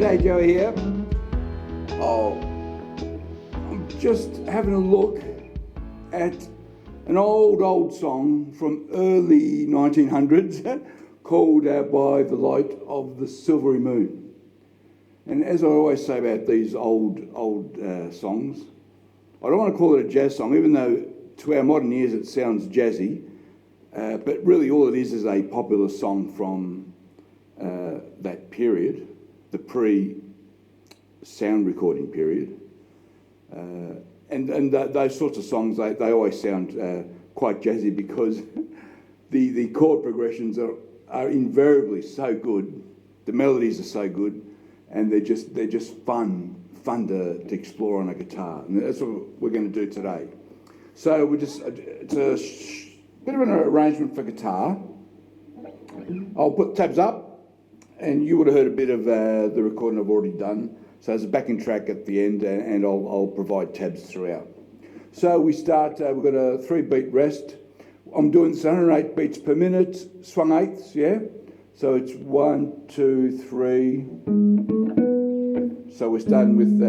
G'day, Joe here. Oh, I'm just having a look at an old song from early 1900s called By the Light of the Silvery Moon. And as I always say about these old songs, I don't want to call it a jazz song, even though to our modern ears it sounds jazzy, but really all it is a popular song from that period, the pre-sound recording period. And those sorts of songs, they always sound quite jazzy because the chord progressions are invariably so good, the melodies are so good, and they're just fun to explore on a guitar, and that's what we're going to do today. So it's a bit of an arrangement for guitar. I'll put tabs up, and you would have heard a bit of the recording I've already done. So there's a backing track at the end, and I'll provide tabs throughout. So we start, we've got a 3-beat rest. I'm doing this 108 beats per minute, swung eighths, yeah? So it's 1, 2, 3. So we're starting on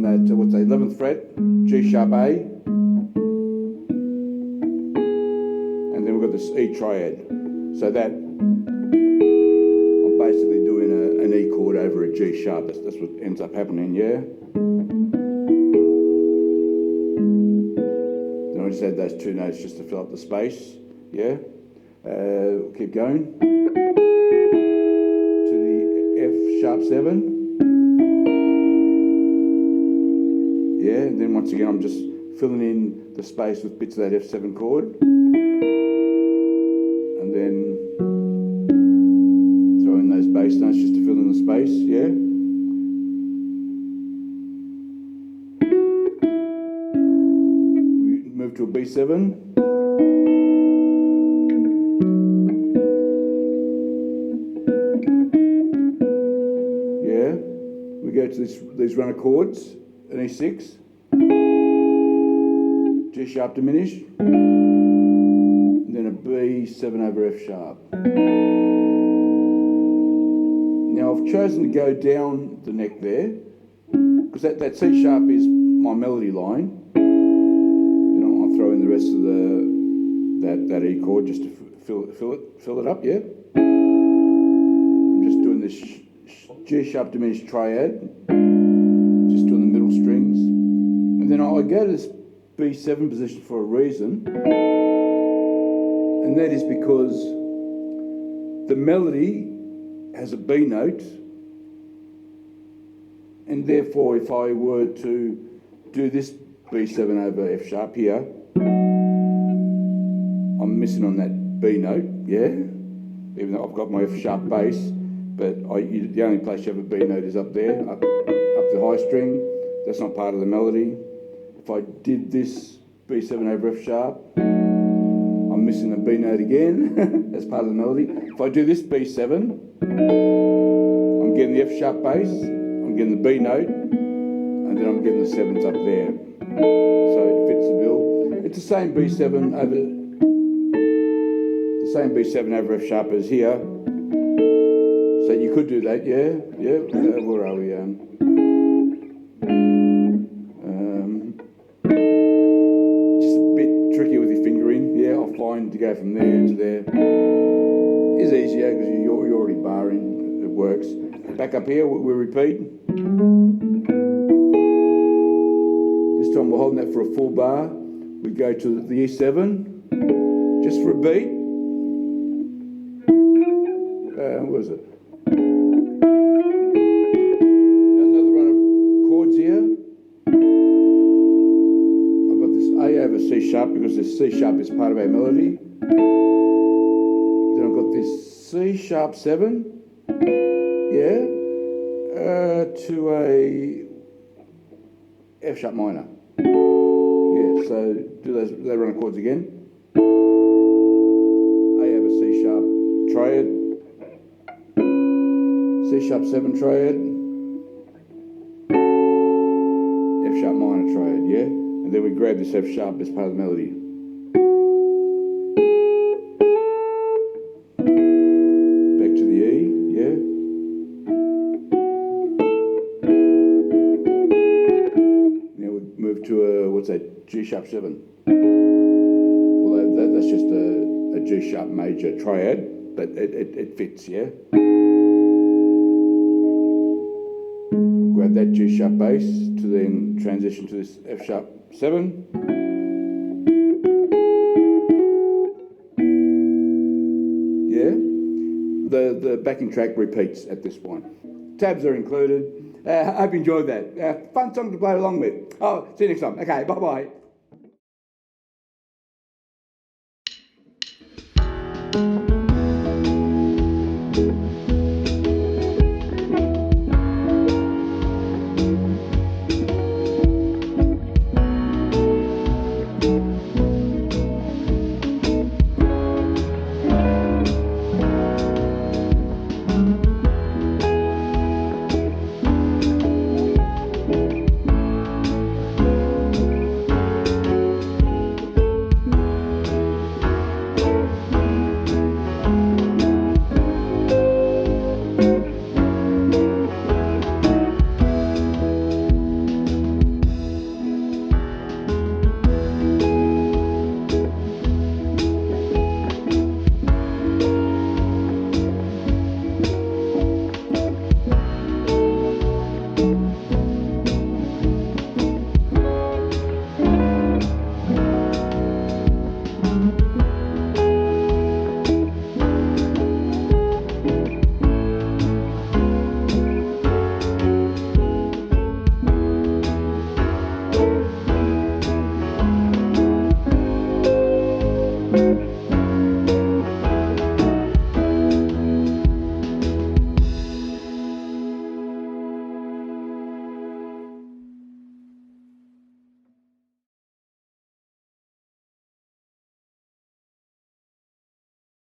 that, 11th fret, G sharp A. And then we've got this E triad. So that, I'm basically doing an E chord over a G sharp. That's what ends up happening, yeah? Then I just add those 2 notes just to fill up the space, yeah? Keep going. To the F sharp 7. Yeah, and then once again I'm just filling in the space with bits of that F7 chord. And then throw in those bass notes just to fill in the space, yeah? We move to a B7. Yeah, we go to these runner chords. An E6, G sharp diminish, and then a B7 over F sharp. Now I've chosen to go down the neck there, because that C sharp is my melody line. Then I'll throw in the rest of that E chord just to fill it up, yeah? I'm just doing this G sharp diminished triad. Just doing the middle strings, and then I go to this B7 position for a reason, and that is because the melody has a B note, and therefore if I were to do this B7 over F sharp here, I'm missing on that B note, yeah? Even though I've got my F sharp bass, but the only place you have a B note is up there, up the high string. That's not part of the melody. If I did this B7 over F sharp, I'm missing a B note again. That's part of the melody. If I do this B7, I'm getting the F sharp bass, I'm getting the B note, and then I'm getting the 7s up there. So it fits the bill. It's the same B7 over F sharp as here. So you could do that, yeah. Where are we? Just a bit tricky with your fingering. Yeah, I'll find to go from there to there is easier because you're already barring. It works. Back up here, we repeat. This time we're holding that for a full bar. We go to the E7, just for a beat. What is it? Another run of chords here. I've got this A over C sharp because this C sharp is part of our melody. Then I've got this C sharp 7, yeah, to a F sharp minor. Yeah, so do those run of chords again. A over C sharp triad. C sharp 7 triad, F sharp minor triad, yeah? And then we grab this F sharp as part of the melody. Back to the E, yeah? G sharp 7. Although that's just a G sharp major triad, but it fits, yeah? Grab that G sharp bass to then transition to this F sharp 7. Yeah? The backing track repeats at this point. Tabs are included. I hope you enjoyed that. Fun song to play along with. Oh, see you next time. Okay, bye-bye.